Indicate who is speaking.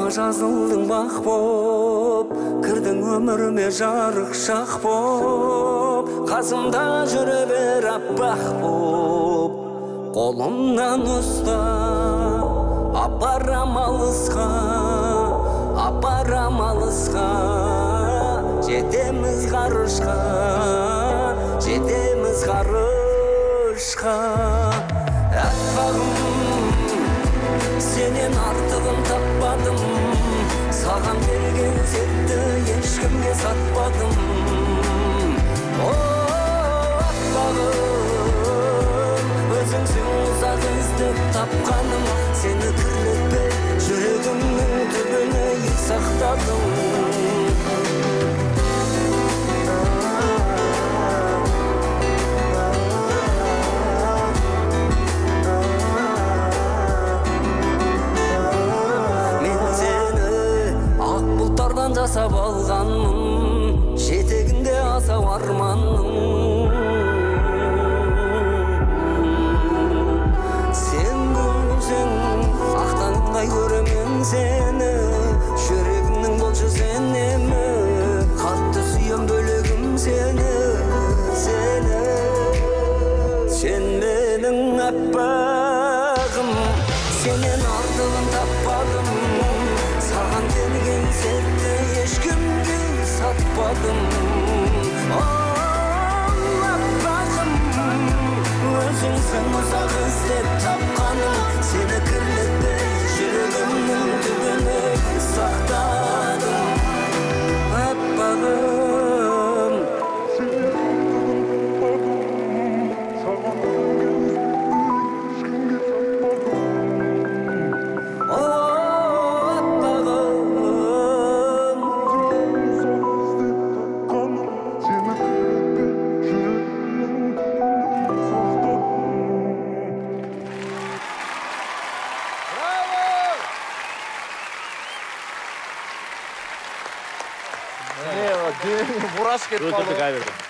Speaker 1: жазылдың бақ боп, кірдің өміріме жарық шақ боп, қасымда жүре бер аппақ боп. Қолымнан ұста, апарам алысқа, апарам алысқа, жетеміз ғарышқа, жетеміз ғарышқа. Аппағым, сенен артығын таппадым, саған берген сәтті ешкімге сатпадым. О, аппағым, өзіңсің ұзақ іздеп тапқаным, сені кірлетпей жүрегімнің түбіне сақтадым. Жасап алғанмын, жетегінде асау арманның. Сен гүлсің, ақтанымдай көремін сені, жүрегімнің болшы сенемі, қатты сүйем бөлегім сені, сені. Сен менің аппағым, сенен артығын таппадым, саған берген сәтті ешкімге сатпадым. О, аппағым, өзіңсің ұзақ іздеп тапқаным, сені кірлетпей жүрегімнің түбіне сақтадым. Аппағым,
Speaker 2: Бураш кетіп қалды.